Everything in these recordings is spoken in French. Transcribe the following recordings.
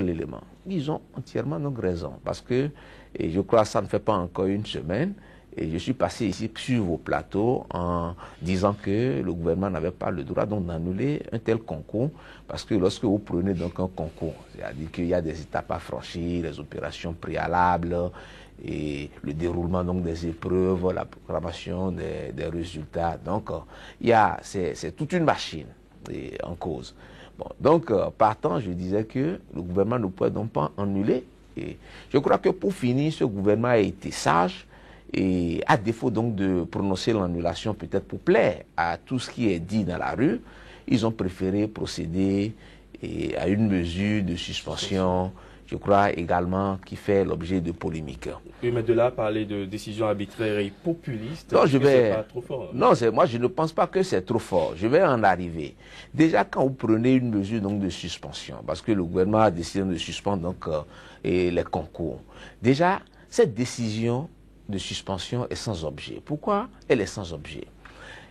l'élément. Ils ont entièrement donc raison, parce que, et je crois que ça ne fait pas encore une semaine, et je suis passé ici sur vos plateaux en disant que le gouvernement n'avait pas le droit d'annuler un tel concours, parce que lorsque vous prenez donc un concours, c'est-à-dire qu'il y a des étapes à franchir, les opérations préalables, et le déroulement donc des épreuves, la programmation des résultats. Donc, c'est toute une machine en cause. Bon, donc, partant, je disais que le gouvernement ne pouvait donc pas annuler. Et je crois que pour finir, ce gouvernement a été sage et à défaut donc de prononcer l'annulation peut-être pour plaire à tout ce qui est dit dans la rue, ils ont préféré procéder à une mesure de suspension, je crois également, qui fait l'objet de polémiques. Oui, mais de là, parler de décision arbitraire et populiste, non, c'est pas trop fort. Non, moi je ne pense pas que c'est trop fort. Je vais en arriver. Déjà, quand vous prenez une mesure donc, de suspension, parce que le gouvernement a décidé de suspendre donc, les concours, déjà, cette décision de suspension est sans objet. Pourquoi elle est sans objet?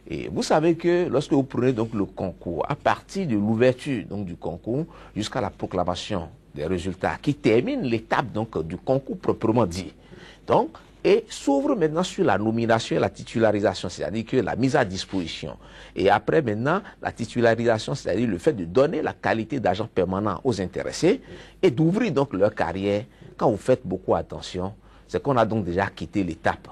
Et vous savez que lorsque vous prenez donc le concours, à partir de l'ouverture donc du concours jusqu'à la proclamation des résultats, qui termine l'étape donc du concours proprement dit, donc, et s'ouvre maintenant sur la nomination et la titularisation, c'est-à-dire que la mise à disposition. Et après maintenant, la titularisation, c'est-à-dire le fait de donner la qualité d'agent permanent aux intéressés et d'ouvrir donc leur carrière. Quand vous faites beaucoup attention, c'est qu'on a donc déjà quitté l'étape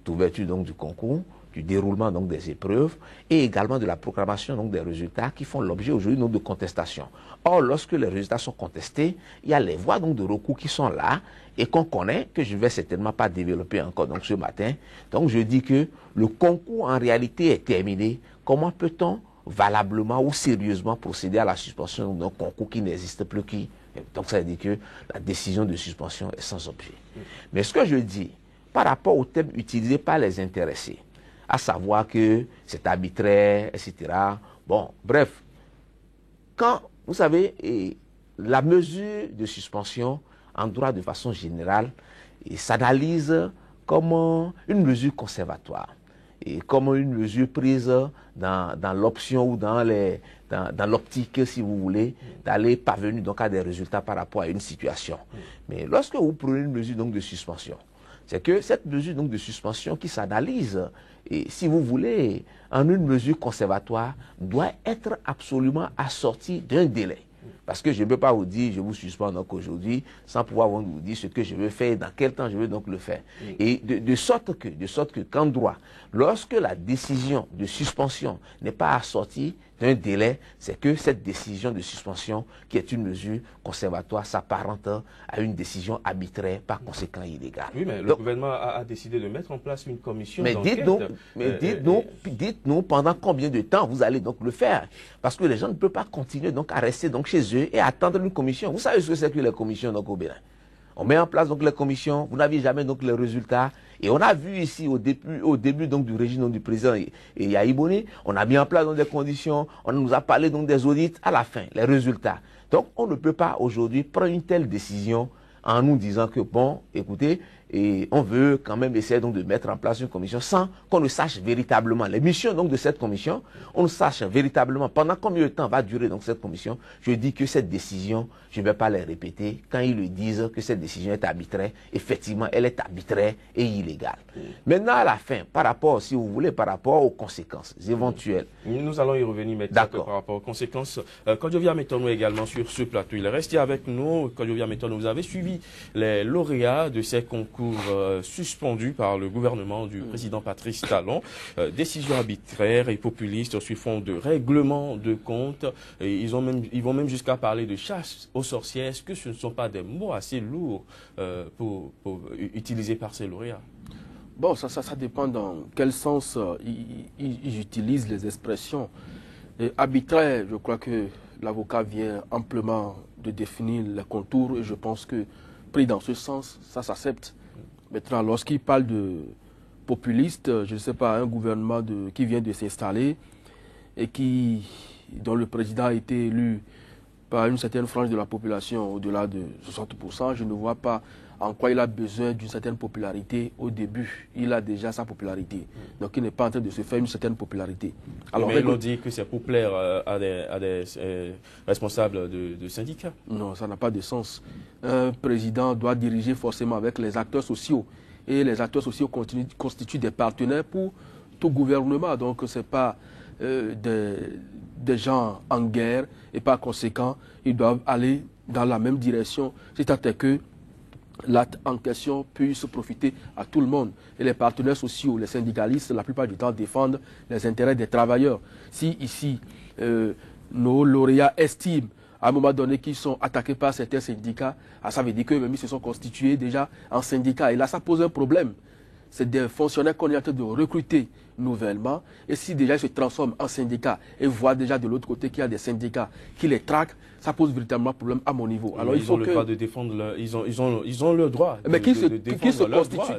d'ouverture donc du concours, du déroulement donc des épreuves et également de la proclamation donc des résultats qui font l'objet aujourd'hui donc de contestation. Or, lorsque les résultats sont contestés, il y a les voies donc de recours qui sont là et qu'on connaît, que je ne vais certainement pas développer encore donc ce matin. Donc, je dis que le concours en réalité est terminé. Comment peut-on valablement ou sérieusement procéder à la suspension d'un concours qui n'existe plus donc, ça veut dire que la décision de suspension est sans objet. Mais ce que je dis, par rapport au thème utilisé par les intéressés, à savoir que c'est arbitraire, etc. Bon, bref, quand, vous savez, la mesure de suspension en droit de façon générale s'analyse comme une mesure conservatoire et comme une mesure prise dans l'option ou dans l'optique, si vous voulez, d'aller parvenir donc à des résultats par rapport à une situation. Mais lorsque vous prenez une mesure donc de suspension, c'est que cette mesure donc de suspension qui s'analyse, et si vous voulez, en une mesure conservatoire, doit être absolument assortie d'un délai. Parce que je ne peux pas vous dire, je vous suspends donc aujourd'hui, sans pouvoir vous dire ce que je veux faire, dans quel temps je veux donc le faire. Et de sorte que qu'en droit, lorsque la décision de suspension n'est pas assortie d'un délai, c'est que cette décision de suspension, qui est une mesure conservatoire, s'apparente à une décision arbitraire, par conséquent illégale. Oui, mais le gouvernement a décidé de mettre en place une commission d'enquête. Mais dites-nous pendant combien de temps vous allez donc le faire. Parce que les gens ne peuvent pas continuer donc à rester donc chez eux et attendre une commission. Vous savez ce que c'est que les commissions donc au Bénin? On met en place donc les commissions, vous n'avez jamais donc les résultats. Et on a vu ici au début donc du régime donc, du président Yahi Boni, on a mis en place donc des conditions, on nous a parlé donc des audits, à la fin, les résultats. Donc on ne peut pas aujourd'hui prendre une telle décision en nous disant que bon, écoutez, et on veut quand même essayer donc de mettre en place une commission sans qu'on ne sache véritablement les missions donc de cette commission, on ne sache véritablement pendant combien de temps va durer donc cette commission. Je dis que cette décision, je ne vais pas les répéter, quand ils le disent que cette décision est arbitraire, effectivement elle est arbitraire et illégale. Maintenant à la fin, par rapport, si vous voulez, par rapport aux conséquences éventuelles. Nous allons y revenir maintenant par rapport aux conséquences. Kodjovia Metonou également sur ce plateau, il est resté avec nous. Kodjovia Metonou, vous avez suivi les lauréats de ces concours suspendus par le gouvernement du président Patrice Talon. Décision arbitraire et populiste sur fond de règlement de compte. Et ils vont même jusqu'à parler de chasse aux sorcières. Est-ce que ce ne sont pas des mots assez lourds pour utilisés par ces lauréats? Bon, ça dépend dans quel sens ils utilisent les expressions. Et arbitraire, je crois que l'avocat vient amplement de définir les contours et je pense que pris dans ce sens, ça s'accepte. Maintenant, lorsqu'il parle de populiste, je ne sais pas, un gouvernement qui vient de s'installer et dont le président a été élu par une certaine frange de la population au-delà de 60%, je ne vois pas en quoi il a besoin d'une certaine popularité au début. Il a déjà sa popularité. Donc il n'est pas en train de se faire une certaine popularité. Alors, mais on dit que c'est pour plaire à des responsables de syndicats. Non, ça n'a pas de sens. Un président doit diriger forcément avec les acteurs sociaux. Et les acteurs sociaux constituent des partenaires pour tout gouvernement. Donc ce n'est pas des gens en guerre. Et par conséquent, ils doivent aller dans la même direction. C'est-à-dire que l'acte en question puisse profiter à tout le monde. Et les partenaires sociaux, les syndicalistes, la plupart du temps, défendent les intérêts des travailleurs. Si ici, nos lauréats estiment à un moment donné qu'ils sont attaqués par certains syndicats, ça veut dire qu'eux-mêmes se sont constitués déjà en syndicats. Et là, ça pose un problème. C'est des fonctionnaires qu'on est en train de recruter nouvellement. Et si déjà ils se transforment en syndicats et voient déjà de l'autre côté qu'il y a des syndicats qui les traquent, ça pose véritablement problème à mon niveau. Alors, ils ont le droit de défendre, ils ont le droit de défendre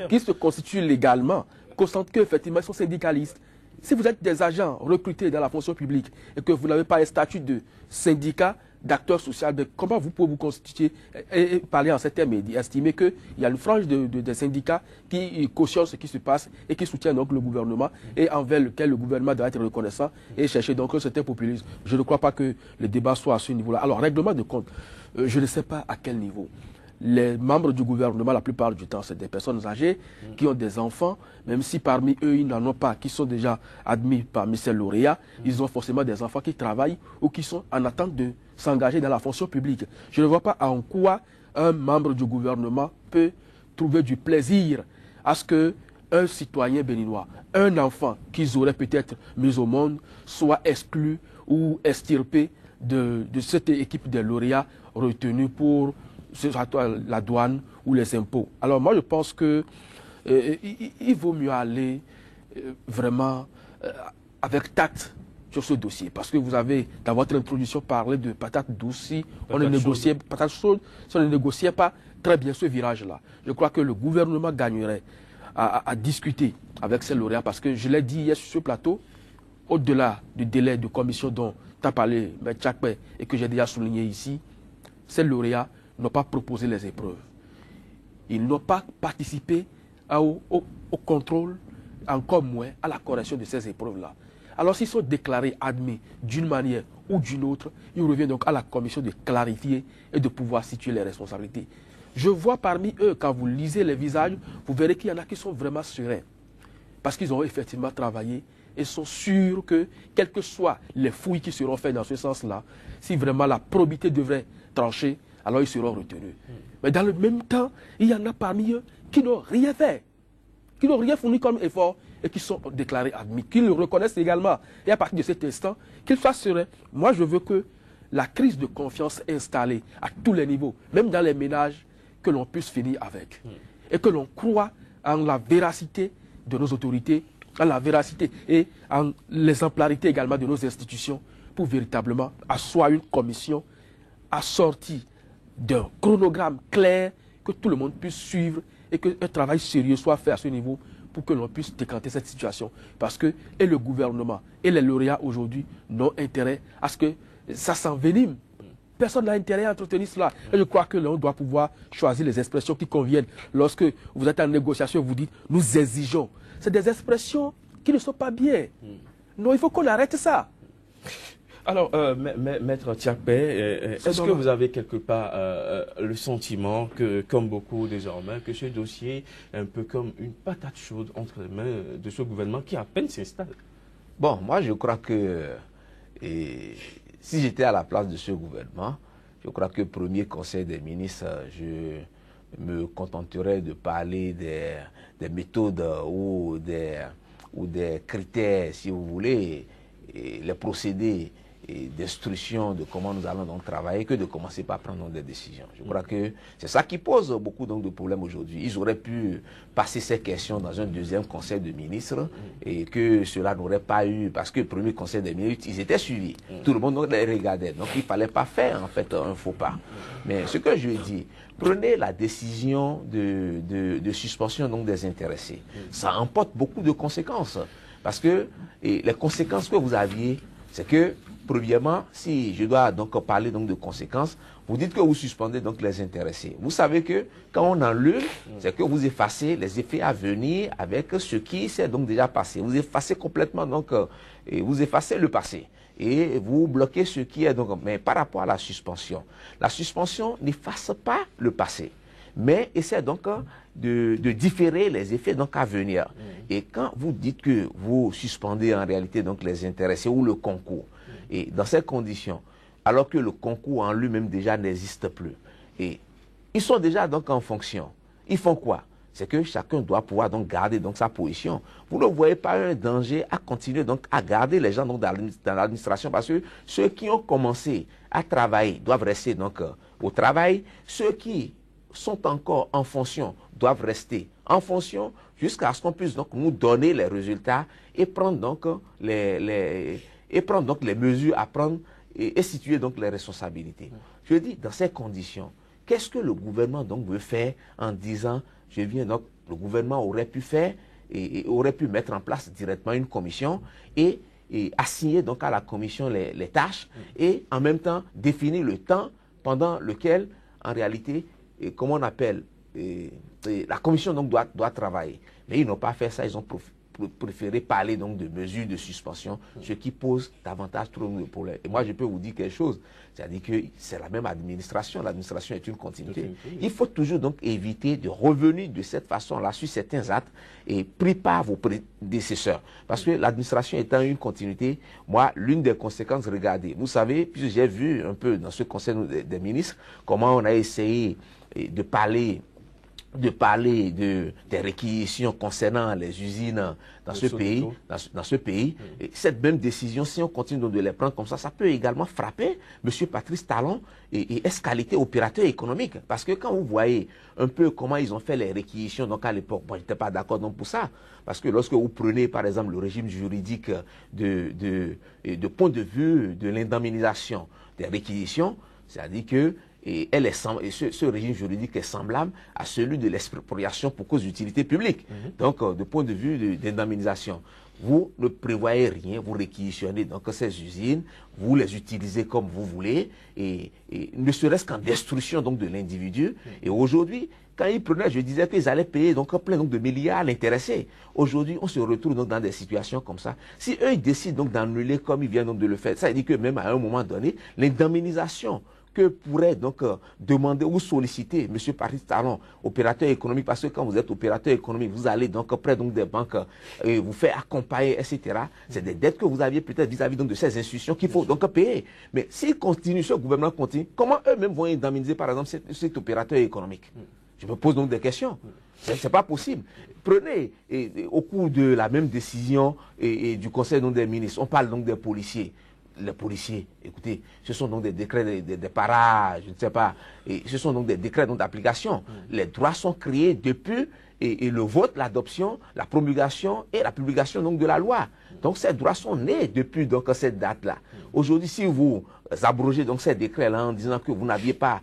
qui se constituent légalement, constatent qu'effectivement ils sont syndicalistes. Si vous êtes des agents recrutés dans la fonction publique et que vous n'avez pas un statut de syndicat, d'acteurs sociaux, comment vous pouvez vous constituer et parler en ces termes et estimer qu'il y a une frange des syndicats qui cautionnent ce qui se passe et qui soutiennent donc le gouvernement et envers lequel le gouvernement doit être reconnaissant et chercher donc un certain populisme. Je ne crois pas que le débat soit à ce niveau-là. Alors, règlement de compte, je ne sais pas à quel niveau. Les membres du gouvernement, la plupart du temps, c'est des personnes âgées qui ont des enfants, même si parmi eux, ils n'en ont pas, qui sont déjà admis parmi ces lauréats, ils ont forcément des enfants qui travaillent ou qui sont en attente de s'engager dans la fonction publique. Je ne vois pas en quoi un membre du gouvernement peut trouver du plaisir à ce qu'un citoyen béninois, un enfant qu'ils auraient peut-être mis au monde, soit exclu ou extirpé de cette équipe des lauréats retenus pour la douane ou les impôts. Alors moi je pense que il vaut mieux aller vraiment avec tact sur ce dossier, parce que vous avez dans votre introduction parlé de patates douces. Si on ne négociait patates chaudes, si on ne négociait pas très bien ce virage-là, je crois que le gouvernement gagnerait à discuter avec ces lauréats, parce que je l'ai dit hier sur ce plateau, au-delà du délai de commission dont tu as parlé, M. Tchakpe, et que j'ai déjà souligné ici, ces lauréats n'ont pas proposé les épreuves. Ils n'ont pas participé au contrôle, encore moins à la correction de ces épreuves-là. Alors s'ils sont déclarés admis d'une manière ou d'une autre, il revient donc à la commission de clarifier et de pouvoir situer les responsabilités. Je vois parmi eux, quand vous lisez les visages, vous verrez qu'il y en a qui sont vraiment sereins. Parce qu'ils ont effectivement travaillé et sont sûrs que, quelles que soient les fouilles qui seront faites dans ce sens-là, si vraiment la probité devrait trancher, alors ils seront retenus. Mais dans le même temps, il y en a parmi eux qui n'ont rien fait, qui n'ont rien fourni comme effort et qui sont déclarés admis, qui le reconnaissent également. Et à partir de cet instant, qu'ils soient sereins. Moi, je veux que la crise de confiance installée à tous les niveaux, même dans les ménages, que l'on puisse finir avec. Et que l'on croit en la véracité de nos autorités, en la véracité et en l'exemplarité également de nos institutions pour véritablement asseoir une commission assortie d'un chronogramme clair que tout le monde puisse suivre et qu'un travail sérieux soit fait à ce niveau pour que l'on puisse décanter cette situation. Parce que et le gouvernement et les lauréats aujourd'hui n'ont intérêt à ce que ça s'envenime. Personne n'a intérêt à entretenir cela. Et je crois que l'on doit pouvoir choisir les expressions qui conviennent. Lorsque vous êtes en négociation, vous dites « nous exigeons ». C'est des expressions qui ne sont pas bien. Non, il faut qu'on arrête ça. Alors, Maître Tchakpe, est-ce que vous avez quelque part le sentiment que, comme beaucoup désormais, que ce dossier est un peu comme une patate chaude entre les mains de ce gouvernement qui à peine s'installe? Bon, moi je crois que si j'étais à la place de ce gouvernement, je crois que premier conseil des ministres, je me contenterais de parler des méthodes ou des critères, si vous voulez, et les procédés d'instruction de comment nous allons donc travailler que de commencer par prendre des décisions. Je crois que c'est ça qui pose beaucoup donc de problèmes aujourd'hui. Ils auraient pu passer ces questions dans un deuxième conseil de ministres et que cela n'aurait pas eu, parce que le premier conseil des ministres, ils étaient suivis. Tout le monde les regardait. Donc il ne fallait pas faire en fait un faux pas. Mais ce que je dis, prenez la décision de suspension donc des intéressés. Ça emporte beaucoup de conséquences. Parce que les conséquences que vous aviez c'est que, premièrement, si je dois donc parler donc de conséquences, vous dites que vous suspendez donc les intéressés. Vous savez que quand on enlève, c'est que vous effacez les effets à venir avec ce qui s'est donc déjà passé. Vous effacez complètement donc, et vous effacez le passé. Et vous bloquez ce qui est donc... Mais par rapport à la suspension n'efface pas le passé, mais essaie donc de différer les effets donc à venir. Et quand vous dites que vous suspendez en réalité donc les intéressés ou le concours, et dans ces conditions, alors que le concours en lui-même déjà n'existe plus, et ils sont déjà donc en fonction, ils font quoi? C'est que chacun doit pouvoir donc garder donc sa position. Vous ne voyez pas un danger à continuer donc à garder les gens donc dans l'administration, parce que ceux qui ont commencé à travailler doivent rester donc au travail. Ceux qui sont encore en fonction doivent rester en fonction jusqu'à ce qu'on puisse donc nous donner les résultats et prendre donc les mesures à prendre et situer donc les responsabilités. Je dis, dans ces conditions, qu'est-ce que le gouvernement donc veut faire en disant, le gouvernement aurait pu faire et aurait pu mettre en place directement une commission et assigner donc à la commission les tâches et en même temps définir le temps pendant lequel, en réalité, comment on appelle, la commission donc doit travailler. Mais ils n'ont pas fait ça, ils ont préféré parler donc de mesures de suspension, ce qui pose davantage trop de problèmes. Et moi, je peux vous dire quelque chose, c'est-à-dire que c'est la même administration, l'administration est une continuité. Il faut toujours donc éviter de revenir de cette façon-là sur certains actes et pris par vos prédécesseurs. Parce que l'administration étant une continuité, moi, l'une des conséquences, regardez, vous savez, puisque j'ai vu un peu dans ce conseil des ministres, comment on a essayé de parler des réquisitions concernant les usines dans ce pays, Et cette même décision, si on continue de les prendre comme ça peut également frapper M. Patrice Talon et escalader opérateur économique. Parce que quand vous voyez un peu comment ils ont fait les réquisitions, donc à l'époque, moi je n'étais pas d'accord pour ça. Parce que lorsque vous prenez par exemple le régime juridique de point de vue de l'indemnisation des réquisitions, c'est-à-dire que ce régime juridique est semblable à celui de l'expropriation pour cause d'utilité publique. Donc, de point de vue d'indemnisation, vous ne prévoyez rien, vous réquisitionnez donc ces usines, vous les utilisez comme vous voulez, et ne serait-ce qu'en destruction donc de l'individu. Et aujourd'hui, quand ils prenaient, je disais qu'ils allaient payer donc plein de milliards à l'intéressé. Aujourd'hui, on se retrouve donc dans des situations comme ça. Si eux, ils décident donc d'annuler comme ils viennent donc de le faire, ça veut dire que même à un moment donné, l'indemnisation que pourrait donc demander ou solliciter M. Patrice Talon, opérateur économique, parce que quand vous êtes opérateur économique, vous allez donc près donc des banques et vous faire accompagner, etc. C'est des dettes que vous aviez peut-être vis-à-vis donc de ces institutions qu'il faut donc payer. Mais s'ils continuent, ce gouvernement continue, comment eux-mêmes vont indemniser par exemple cet opérateur économique? Je me pose donc des questions. C'est pas possible. Prenez au cours de la même décision et du Conseil donc, des ministres, on parle donc des policiers. Les policiers, écoutez, ce sont donc des décrets, des parages, je ne sais pas, et ce sont donc des décrets d'application. Les droits sont créés depuis et le vote, l'adoption, la promulgation et la publication donc de la loi. Donc ces droits sont nés depuis donc cette date-là. Aujourd'hui, si vous abrogez donc ces décrets-là en disant que vous n'aviez pas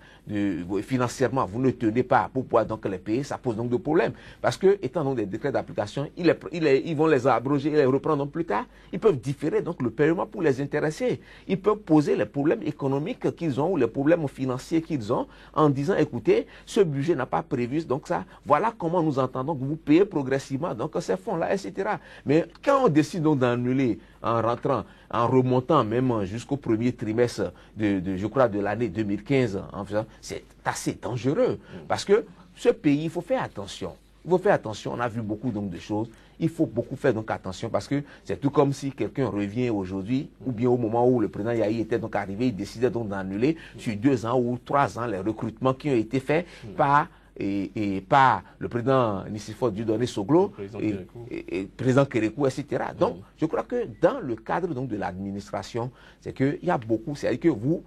financièrement, vous ne tenez pas pour pouvoir donc les payer, ça pose donc de problèmes. Parce que, étant donc des décrets d'application, ils vont les abroger et les reprendre donc plus tard. Ils peuvent différer donc le paiement pour les intéressés. Ils peuvent poser les problèmes économiques qu'ils ont ou les problèmes financiers qu'ils ont en disant, écoutez, ce budget n'a pas prévu, donc ça, voilà comment nous entendons que vous payez progressivement donc ces fonds-là, etc. Mais quand on décide donc d'annuler en rentrant, en remontant même jusqu'au premier trimestre je crois, de l'année 2015, en faisant, c'est assez dangereux. Parce que ce pays, il faut faire attention. Il faut faire attention. On a vu beaucoup donc de choses. Il faut beaucoup faire donc attention parce que c'est tout comme si quelqu'un revient aujourd'hui ou bien au moment où le président Yahi était donc arrivé, il décidait donc d'annuler sur 2 ans ou 3 ans les recrutements qui ont été faits par le président Nicéphore Dieudonné Soglo, et président Kérékou, etc. Donc, je crois que dans le cadre donc, de l'administration, c'est qu'il y a beaucoup, c'est-à-dire que vous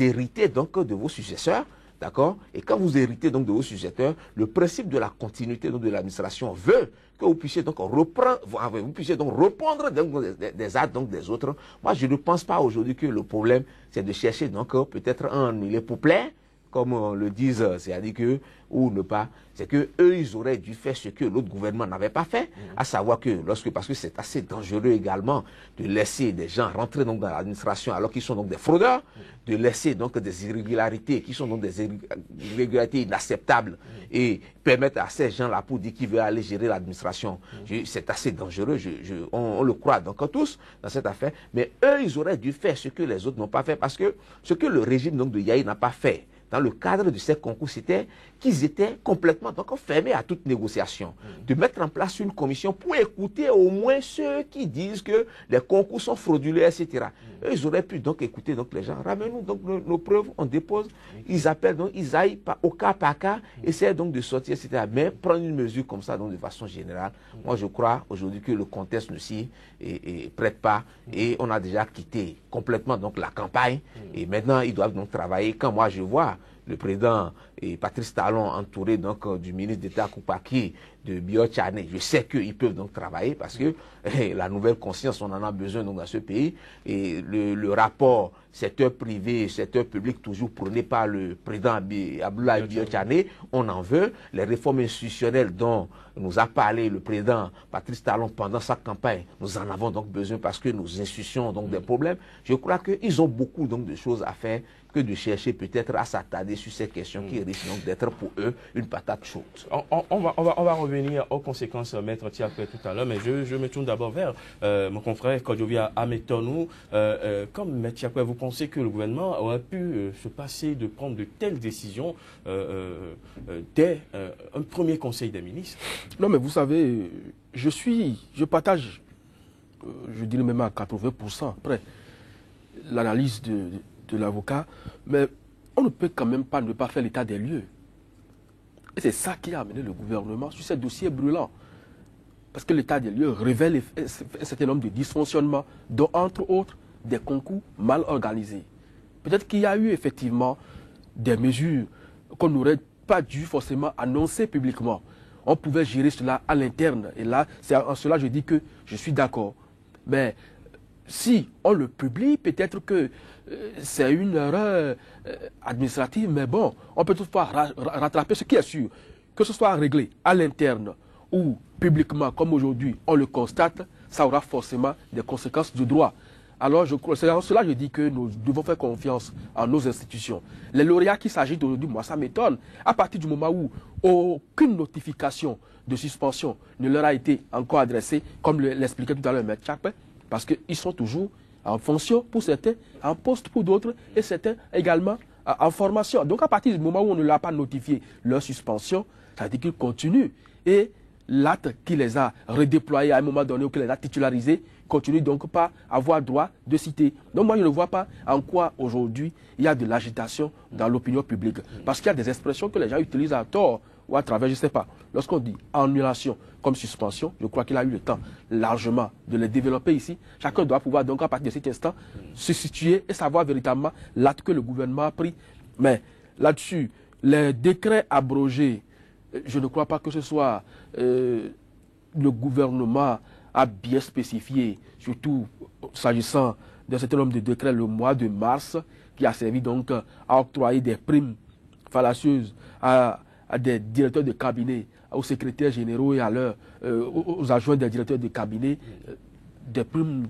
héritez donc de vos successeurs, d'accord? Et quand vous héritez donc de vos successeurs, le principe de la continuité donc, de l'administration veut que vous puissiez donc reprendre donc, des actes donc, des autres. Moi, je ne pense pas aujourd'hui que le problème, c'est de chercher donc peut-être un annuler pour plaire, comme on le dise, c'est-à-dire que, ou ne pas, c'est que eux ils auraient dû faire ce que l'autre gouvernement n'avait pas fait, à savoir que, parce que c'est assez dangereux également de laisser des gens rentrer donc dans l'administration alors qu'ils sont donc des fraudeurs, de laisser donc des irrégularités qui sont donc des irrégularités inacceptables et permettre à ces gens-là pour dire qu'ils veulent aller gérer l'administration. C'est assez dangereux, on le croit donc tous dans cette affaire, mais eux ils auraient dû faire ce que les autres n'ont pas fait, parce que ce que le régime donc de Yahi n'a pas fait dans le cadre de ces concours, c'était qu'ils étaient complètement donc fermés à toute négociation. De mettre en place une commission pour écouter au moins ceux qui disent que les concours sont frauduleux, etc. Eux, ils auraient pu donc écouter donc les gens. Ramène-nous donc nos preuves, on dépose. Ils appellent donc, ils aillent au cas par cas, essaient donc de sortir, etc. Mais prendre une mesure comme ça, donc de façon générale, moi je crois aujourd'hui que le contexte ne s'y prête pas, et on a déjà quitté complètement donc la campagne, et maintenant ils doivent donc travailler. Quand moi je vois le président Patrice Talon entouré donc du ministre d'État Koupaki, de Bio-Tchane, je sais qu'ils peuvent donc travailler, parce que la nouvelle conscience, on en a besoin donc dans ce pays, et le rapport secteur privé, secteur public toujours prôné par le président Abdoulaye Bio-Tchane, on en veut. Les réformes institutionnelles dont nous a parlé le président Patrice Talon pendant sa campagne, nous en avons donc besoin, parce que nos institutions ont donc des problèmes. Je crois qu'ils ont beaucoup donc de choses à faire que de chercher peut-être à s'attarder sur ces questions qui risquent donc d'être pour eux une patate chaude. On va revenir aux conséquences, Maître Tiakwe, tout à l'heure, mais je me tourne d'abord vers mon confrère Kodjovia Ametornou. Comme Maître Tiakwe, vous pensez que le gouvernement aurait pu se passer de prendre de telles décisions dès un premier conseil des ministres? Non, mais vous savez, je partage, je dirais même à 80% après l'analyse de l'avocat, mais on ne peut quand même pas ne pas faire l'état des lieux. Et c'est ça qui a amené le gouvernement sur ces dossiers brûlants. Parce que l'état des lieux révèle un certain nombre de dysfonctionnements, dont entre autres des concours mal organisés. Peut-être qu'il y a eu effectivement des mesures qu'on n'aurait pas dû forcément annoncer publiquement. On pouvait gérer cela à l'interne. Et là, c'est en cela que je dis que je suis d'accord. Mais si on le publie, peut-être que c'est une erreur administrative, mais bon, on peut toutefois rattraper ce qui est sûr. Que ce soit réglé à l'interne ou publiquement, comme aujourd'hui, on le constate, ça aura forcément des conséquences du droit. Alors, c'est en cela que je dis que nous devons faire confiance en nos institutions. Les lauréats qui s'agitent aujourd'hui, moi, ça m'étonne. À partir du moment où aucune notification de suspension ne leur a été encore adressée, comme l'expliquait tout à l'heure M. Tiakwe, parce qu'ils sont toujours en fonction pour certains, en poste pour d'autres, et certains également en formation. Donc à partir du moment où on ne leur a pas notifié leur suspension, ça veut dire qu'ils continuent. Et l'acte qui les a redéployés à un moment donné, ou qui les a titularisés, continue donc pas à avoir droit de citer. Donc moi je ne vois pas en quoi aujourd'hui il y a de l'agitation dans l'opinion publique. Parce qu'il y a des expressions que les gens utilisent à tort ou à travers, je ne sais pas. Lorsqu'on dit annulation comme suspension, je crois qu'il a eu le temps largement de les développer ici. Chacun doit pouvoir donc à partir de cet instant se situer et savoir véritablement l'acte que le gouvernement a pris. Mais là-dessus, les décrets abrogés, je ne crois pas que ce soit le gouvernement a bien spécifié, surtout s'agissant d'un certain nombre de décrets le mois de mars, qui a servi donc à octroyer des primes fallacieuses à des directeurs de cabinet, aux secrétaires généraux et aux adjoints des directeurs de cabinet, des primes,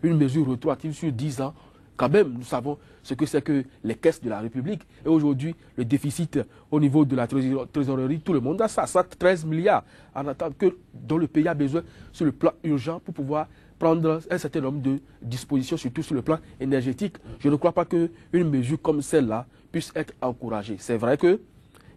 une mesure rétroactive sur 10 ans. Quand même, nous savons ce que c'est que les caisses de la République. Et aujourd'hui, le déficit au niveau de la trésorerie, tout le monde a ça, 13 milliards, en attendant dont le pays a besoin sur le plan urgent pour pouvoir prendre un certain nombre de dispositions, surtout sur le plan énergétique. Je ne crois pas qu'une mesure comme celle-là puisse être encouragée. C'est vrai qu'il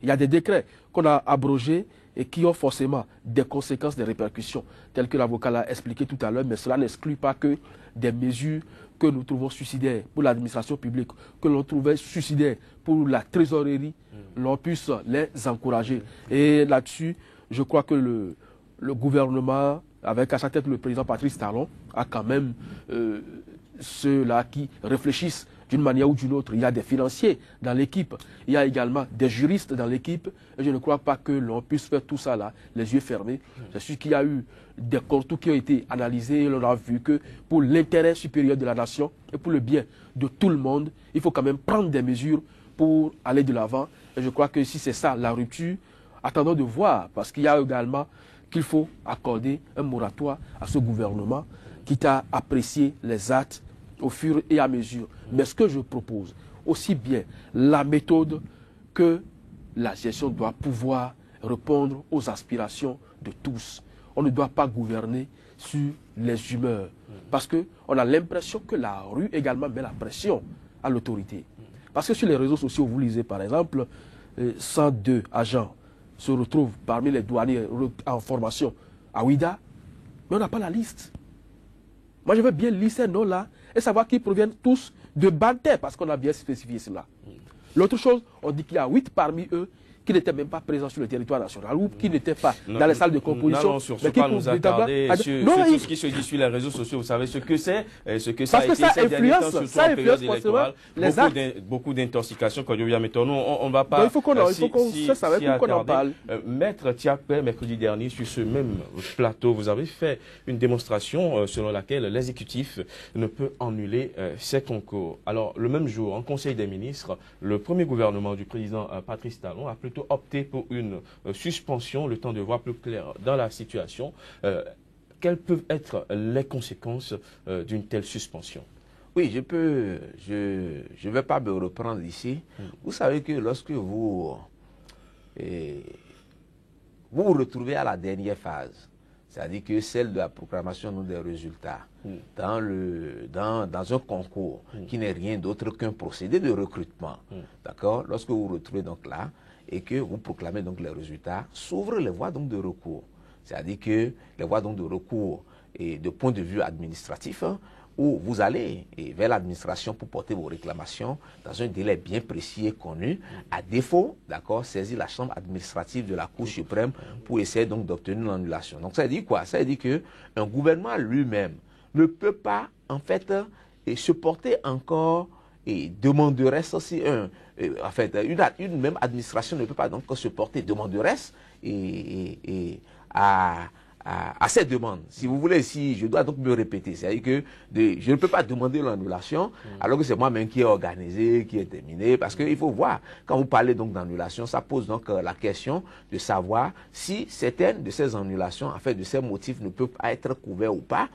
y a des décrets qu'on a abrogés et qui ont forcément des conséquences, des répercussions, telles que l'avocat l'a expliqué tout à l'heure, mais cela n'exclut pas que des mesures que nous trouvons suicidaires pour l'administration publique, que l'on trouvait suicidaires pour la trésorerie, l'on puisse les encourager. Et là-dessus, je crois que le gouvernement, avec à sa tête le président Patrice Talon, a quand même ceux-là qui réfléchissent d'une manière ou d'une autre. Il y a des financiers dans l'équipe, il y a également des juristes dans l'équipe, et je ne crois pas que l'on puisse faire tout ça là, les yeux fermés. Je suis qu'il y a eu des contours qui ont été analysés, et l'on a vu que pour l'intérêt supérieur de la nation et pour le bien de tout le monde, il faut quand même prendre des mesures pour aller de l'avant. Et je crois que si c'est ça, la rupture, attendons de voir, parce qu'il y a également qu'il faut accorder un moratoire à ce gouvernement qui a apprécié les actes au fur et à mesure. Mais ce que je propose, aussi bien la méthode que la gestion doit pouvoir répondre aux aspirations de tous. On ne doit pas gouverner sur les humeurs. Parce qu'on a l'impression que la rue également met la pression à l'autorité. Parce que sur les réseaux sociaux, vous lisez par exemple 102 agents se retrouvent parmi les douaniers en formation à Ouida, mais on n'a pas la liste. Moi, je veux bien lire ces noms-là et savoir qu'ils proviennent tous de Banter, parce qu'on a bien spécifié cela. L'autre chose, on dit qu'il y a 8 parmi eux qui n'étaient même pas présents sur le territoire national ou qui n'étaient pas dans les salles de composition. Non, sur ce pas nous attarder sur tout ce qui se dit sur les réseaux sociaux. Vous savez ce que c'est, ce que ça a été ces derniers temps, surtout en période électorale. Beaucoup d'intoxication. Quand je viens mettre on ne va pas. Il faut qu'on en parle. Maître Tiakpe, mercredi dernier, sur ce même plateau, vous avez fait une démonstration selon laquelle l'exécutif ne peut annuler ses concours. Alors, le même jour, en Conseil des ministres, le premier gouvernement du président Patrice Talon a plutôt opté pour une suspension, le temps de voir plus clair dans la situation. Quelles peuvent être les conséquences d'une telle suspension? Oui, je vais pas me reprendre ici. Vous savez que lorsque vous vous retrouvez à la dernière phase, c'est-à-dire que celle de la proclamation des résultats, dans un concours qui n'est rien d'autre qu'un procédé de recrutement, d'accord? Lorsque vous vous retrouvez donc là, et que vous proclamez donc les résultats, s'ouvrent les voies donc de recours. C'est-à-dire que les voies donc de recours et de point de vue administratif, où vous allez vers l'administration pour porter vos réclamations dans un délai bien précis et connu, à défaut, d'accord, saisir la chambre administrative de la Cour suprême pour essayer donc d'obtenir l'annulation. Donc ça veut dire quoi? Ça veut dire qu'un gouvernement lui-même ne peut pas, en fait, se porter encore et demanderesse aussi en fait, une même administration ne peut pas donc se porter demanderesse à cette demande. Si vous voulez, si je dois donc me répéter, c'est-à-dire que je ne peux pas demander l'annulation alors que c'est moi-même qui ai organisé, qui ai terminé, parce qu'il faut voir, quand vous parlez donc d'annulation, ça pose donc la question de savoir si certaines de ces annulations, en fait, de ces motifs ne peuvent pas être couverts ou pas,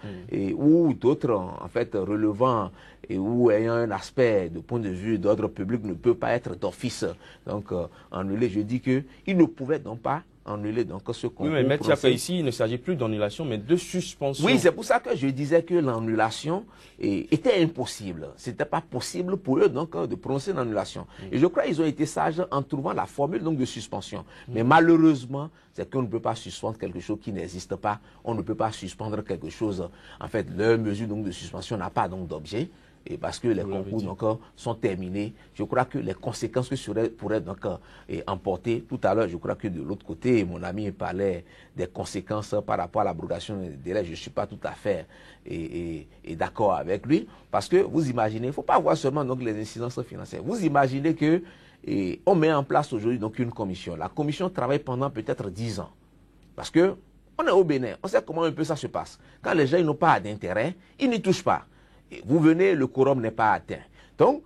ou d'autres, en fait, relevant ou ayant un aspect de point de vue d'ordre public ne peut pas être d'office donc annulé. Je dis qu'il ne pouvait donc pas annuler donc ce concours. Oui, mais Maître Tiakpe, ici, il ne s'agit plus d'annulation, mais de suspension. Oui, c'est pour ça que je disais que l'annulation était impossible. Ce n'était pas possible pour eux donc de prononcer l'annulation. Et je crois qu'ils ont été sages en trouvant la formule donc de suspension. Mais malheureusement, c'est qu'on ne peut pas suspendre quelque chose qui n'existe pas. On ne peut pas suspendre quelque chose. En fait, leur mesure donc de suspension n'a pas donc d'objet. Et parce que les concours donc, sont terminés, je crois que les conséquences que pourraient donc emporter, tout à l'heure, je crois que de l'autre côté, mon ami parlait des conséquences par rapport à l'abrogation des délais, je ne suis pas tout à fait d'accord avec lui, parce que vous imaginez, il ne faut pas voir seulement donc, les incidences financières, vous imaginez que on met en place aujourd'hui donc une commission, la commission travaille pendant peut-être 10 ans, parce que on est au Bénin, on sait comment un peu ça se passe, quand les gens n'ont pas d'intérêt, ils n'y touchent pas. Vous venez, le quorum n'est pas atteint. Donc,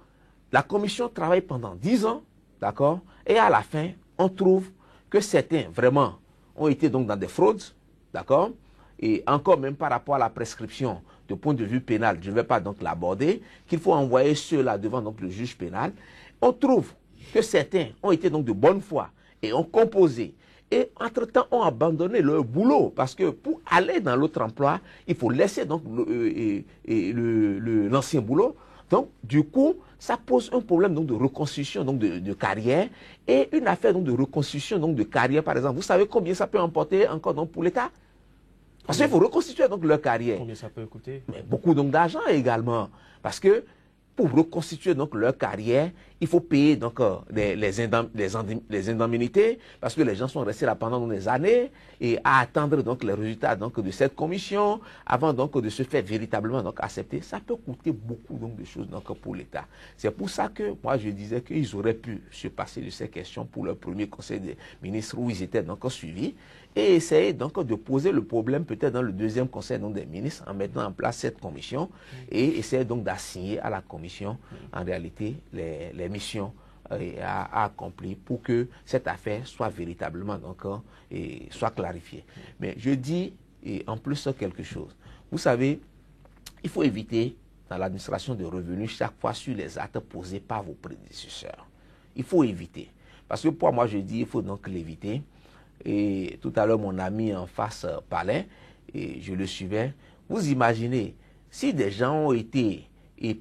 la commission travaille pendant 10 ans, d'accord? Et à la fin, on trouve que certains, vraiment, ont été donc dans des fraudes, d'accord? Et encore même par rapport à la prescription de point de vue pénal, je ne vais pas donc l'aborder, qu'il faut envoyer ceux-là devant donc le juge pénal. On trouve que certains ont été donc de bonne foi et ont composé. Et entre-temps, ont abandonné leur boulot parce que pour aller dans l'autre emploi, il faut laisser donc l'ancien boulot. Donc, du coup, ça pose un problème donc, de reconstitution donc, de carrière et une affaire donc, de reconstitution donc, de carrière, par exemple. Vous savez combien ça peut emporter encore donc, pour l'État? Parce qu'il faut reconstituer donc, leur carrière. Combien ça peut coûter? Mais beaucoup donc, d'argent également. Parce que pour reconstituer donc leur carrière, il faut payer donc les indemnités parce que les gens sont restés là pendant des années et à attendre donc les résultats donc de cette commission avant donc de se faire véritablement donc accepter. Ça peut coûter beaucoup donc de choses donc pour l'État. C'est pour ça que moi je disais qu'ils auraient pu se passer de ces questions pour leur premier conseil des ministres où ils étaient donc suivis et essayer donc de poser le problème peut-être dans le deuxième conseil donc, des ministres en mettant en place cette commission et essayer donc d'assigner à la commission en réalité les missions à accomplir pour que cette affaire soit véritablement donc, soit clarifiée. Mais je dis en plus quelque chose. Vous savez, il faut éviter dans l'administration de revenus chaque fois sur les actes posés par vos prédécesseurs. Il faut éviter. Parce que pour moi, je dis il faut donc l'éviter. Et tout à l'heure, mon ami en face parlait, et je le suivais. Vous imaginez, si des gens ont été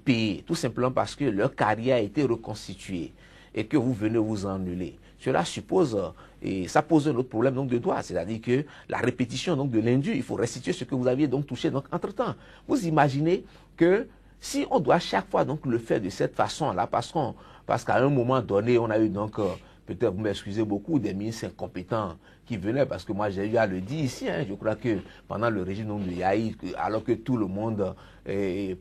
payés tout simplement parce que leur carrière a été reconstituée et que vous venez vous annuler, cela suppose, et ça pose un autre problème donc, de droit, c'est-à-dire que la répétition donc, de l'indu, il faut restituer ce que vous aviez donc touché donc, entre-temps. Vous imaginez que si on doit chaque fois donc, le faire de cette façon-là, parce qu'à un moment donné, on a eu donc... peut-être, vous m'excusez beaucoup, des ministres incompétents qui venaient, parce que moi j'ai eu à le dire ici, je crois que pendant le régime de Yahi, alors que tout le monde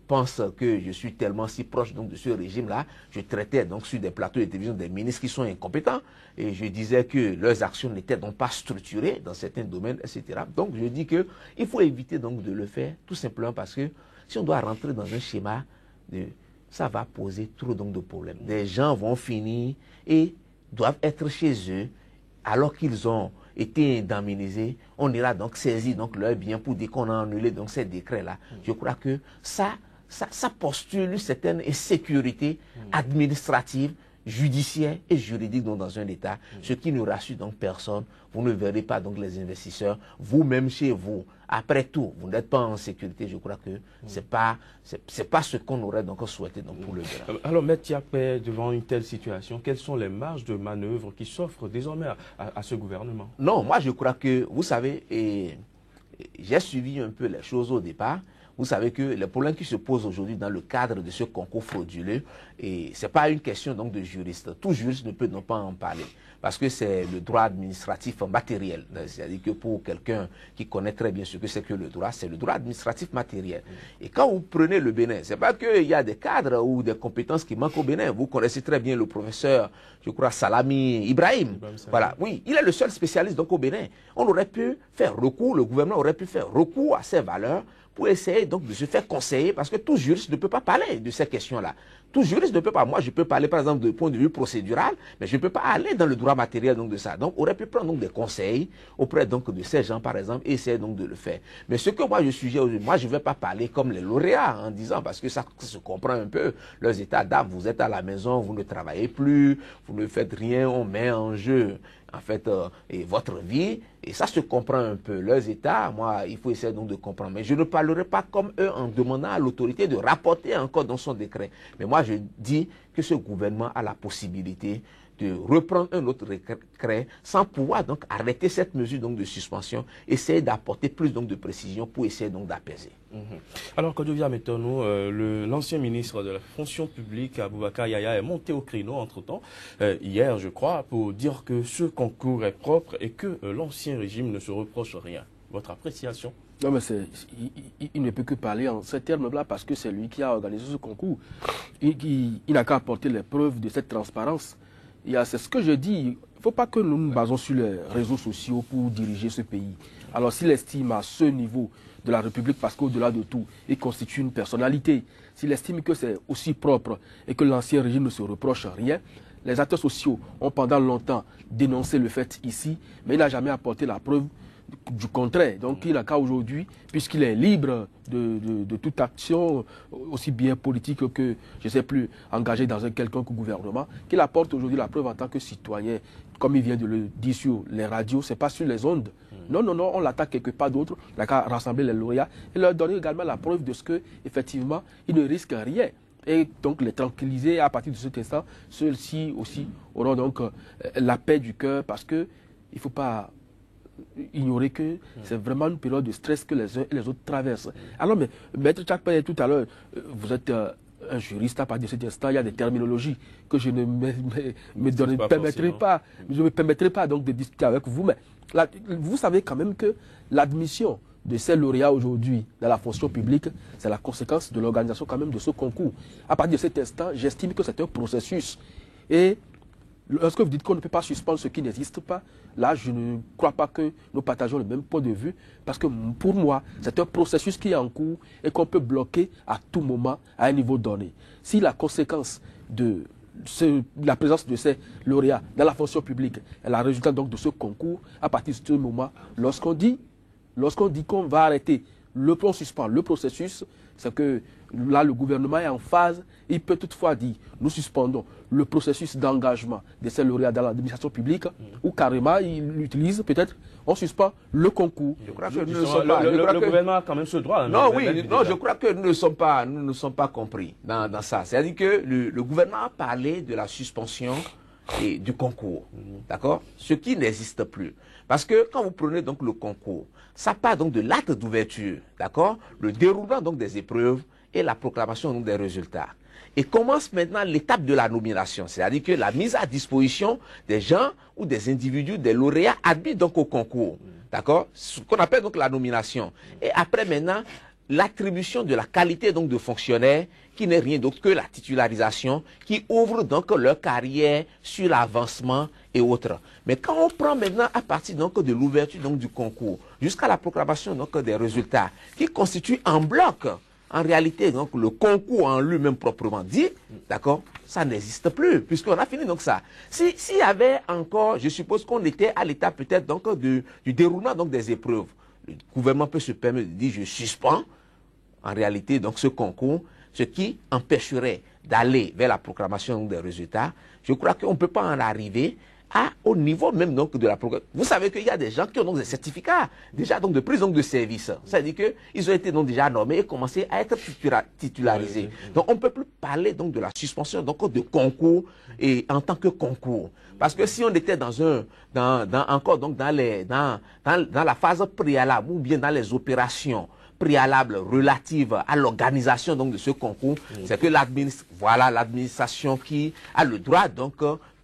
pense que je suis tellement si proche donc, de ce régime-là, je traitais donc sur des plateaux de télévision des ministres qui sont incompétents, et je disais que leurs actions n'étaient donc pas structurées dans certains domaines, etc. Donc je dis qu'il faut éviter donc de le faire, tout simplement parce que si on doit rentrer dans un schéma, ça va poser trop donc, de problèmes. Des gens vont finir et doivent être chez eux alors qu'ils ont été indemnisés. On ira donc saisir donc, leurs biens pour dire qu'on a annulé donc, ces décrets-là. Je crois que ça postule une certaine insécurité administrative, judiciaire et juridique donc, dans un État, ce qui ne rassure donc personne. Vous ne verrez pas donc les investisseurs, vous-même chez vous. Après tout, vous n'êtes pas en sécurité. Je crois que c'est pas ce qu'on aurait donc souhaité donc, pour le Bénin. Alors, M. Diakpé, devant une telle situation, quelles sont les marges de manœuvre qui s'offrent désormais à ce gouvernement? Non, moi je crois que, vous savez, j'ai suivi un peu les choses au départ. Vous savez que les problèmes qui se posent aujourd'hui dans le cadre de ce concours frauduleux, ce n'est pas une question donc, de juriste. Tout juriste ne peut non pas en parler. Parce que c'est le droit administratif matériel. C'est-à-dire que pour quelqu'un qui connaît très bien ce que c'est que le droit, c'est le droit administratif matériel. Et quand vous prenez le Bénin, ce n'est pas qu'il y a des cadres ou des compétences qui manquent au Bénin. Vous connaissez très bien le professeur, je crois, Salami Ibrahim. Voilà, oui, il est le seul spécialiste donc, au Bénin. On aurait pu faire recours, le gouvernement aurait pu faire recours à ces valeurs pour essayer donc de se faire conseiller, parce que tout juriste ne peut pas parler de ces questions-là. Tout juriste ne peut pas. Moi, je peux parler, par exemple, du point de vue procédural, mais je ne peux pas aller dans le droit matériel donc, de ça. Donc, on aurait pu prendre donc, des conseils auprès donc, de ces gens, par exemple, et essayer donc de le faire. Mais ce que moi, je suggère aujourd'hui, moi, je ne vais pas parler comme les lauréats en disant, parce que ça se comprend un peu, leurs états d'âme, vous êtes à la maison, vous ne travaillez plus, vous ne faites rien, on met en jeu en fait, votre vie, et ça se comprend un peu. Leurs états, moi, il faut essayer donc de comprendre. Mais je ne parlerai pas comme eux en demandant à l'autorité de rapporter encore dans son décret. Mais moi, je dis que ce gouvernement a la possibilité de reprendre un autre décret sans pouvoir donc arrêter cette mesure donc de suspension, essayer d'apporter plus donc de précision pour essayer donc d'apaiser. Alors, Kodjovia Metonou, l'ancien ministre de la fonction publique, Aboubakar Yaya, est monté au créneau entre-temps, hier je crois, pour dire que ce concours est propre et que l'ancien régime ne se reproche rien. Votre appréciation? Non, mais il ne peut que parler en ces termes-là parce que c'est lui qui a organisé ce concours. Il n'a qu'à apporter les preuves de cette transparence. C'est ce que je dis, il ne faut pas que nous nous basons sur les réseaux sociaux pour diriger ce pays. Alors s'il estime à ce niveau de la République, parce qu'au-delà de tout, il constitue une personnalité, s'il estime que c'est aussi propre et que l'ancien régime ne se reproche rien, les acteurs sociaux ont pendant longtemps dénoncé le fait ici, mais il n'a jamais apporté la preuve du contraire. Donc il n'a qu'à aujourd'hui, puisqu'il est libre de toute action, aussi bien politique que, je ne sais plus, engagé dans un quelconque gouvernement, qu'il apporte aujourd'hui la preuve en tant que citoyen, comme il vient de le dire sur les radios, ce n'est pas sur les ondes. Non, on l'attaque quelque part d'autre, il n'a qu'à rassembler les lauréats et leur donner également la preuve de ce qu'effectivement, il ne risque rien. Et donc les tranquilliser à partir de cet instant, ceux-ci aussi auront donc la paix du cœur, parce qu'il ne faut pas ignorer que c'est vraiment une période de stress que les uns et les autres traversent. Alors, mais Maître Diakpé, tout à l'heure, vous êtes un juriste, à partir de cet instant, il y a des terminologies que je ne me permettrai pas donc de discuter avec vous. Mais là, vous savez quand même que l'admission de ces lauréats aujourd'hui dans la fonction publique, c'est la conséquence de l'organisation quand même de ce concours. À partir de cet instant, j'estime que c'est un processus. Et lorsque vous dites qu'on ne peut pas suspendre ce qui n'existe pas, là, je ne crois pas que nous partageons le même point de vue, parce que pour moi, c'est un processus qui est en cours et qu'on peut bloquer à tout moment à un niveau donné. Si la conséquence de la présence de ces lauréats dans la fonction publique est la résultante donc de ce concours. À partir de ce moment, lorsqu'on dit qu'on va arrêter on suspend le processus, c'est que là, le gouvernement est en phase. Il peut toutefois dire, nous suspendons le processus d'engagement de ces lauréats dans l'administration publique, ou carrément, il utilise peut-être, on suspend le concours. Je crois que le gouvernement a quand même ce droit. Non, je crois que nous ne sommes pas compris dans ça. C'est-à-dire que le gouvernement a parlé de la suspension et du concours, d'accord? Ce qui n'existe plus. Parce que quand vous prenez donc le concours, ça part donc de l'acte d'ouverture, d'accord? Le déroulement donc des épreuves et la proclamation donc des résultats. Et commence maintenant l'étape de la nomination, c'est-à-dire que la mise à disposition des gens ou des individus, des lauréats admis donc au concours, d'accord? Ce qu'on appelle donc la nomination. Et après maintenant, l'attribution de la qualité donc de fonctionnaire qui n'est rien d'autre que la titularisation qui ouvre donc leur carrière sur l'avancement et autres. Mais quand on prend maintenant à partir donc de l'ouverture donc du concours jusqu'à la proclamation donc des résultats qui constituent en bloc en réalité donc le concours en lui-même proprement dit, d'accord, ça n'existe plus puisqu'on a fini donc ça. S'il y avait encore, je suppose qu'on était à l'état peut-être donc du déroulement donc des épreuves. Le gouvernement peut se permettre de dire je suspends en réalité donc ce concours, ce qui empêcherait d'aller vers la proclamation des résultats. Je crois qu'on ne peut pas en arriver au niveau même donc de la proclamation. Vous savez qu'il y a des gens qui ont donc des certificats déjà donc de prise donc de service. C'est-à-dire qu'ils ont été donc déjà nommés et commencé à être titularisés. Donc on ne peut plus parler donc de la suspension donc de concours et en tant que concours. Parce que si on était encore donc dans la phase préalable ou bien dans les opérations préalables relatives à l'organisation donc de ce concours, c'est que l'administration qui a le droit donc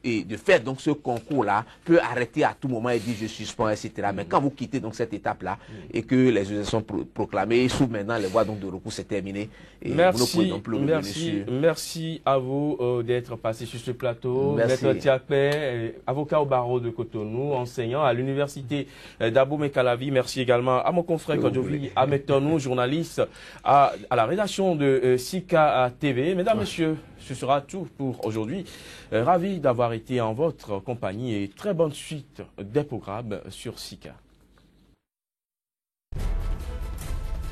et de faire donc ce concours-là peut arrêter à tout moment et dire je suspends, etc. Mais quand vous quittez donc cette étape-là et que les résultats sont proclamés, et sous maintenant les voies donc de recours, c'est terminé. Et merci, vous ne pouvez non plus merci à vous d'être passé sur ce plateau. Merci. Maître Tiakpé, avocat au barreau de Cotonou, enseignant à l'université d'Abomey-Calavi. Merci également à mon confrère Kodjovi Ametornou, journaliste à la rédaction de Sika TV. Mesdames, Messieurs, ce sera tout pour aujourd'hui. Ravi d'avoir été en votre compagnie et très bonne suite des programmes sur Sika.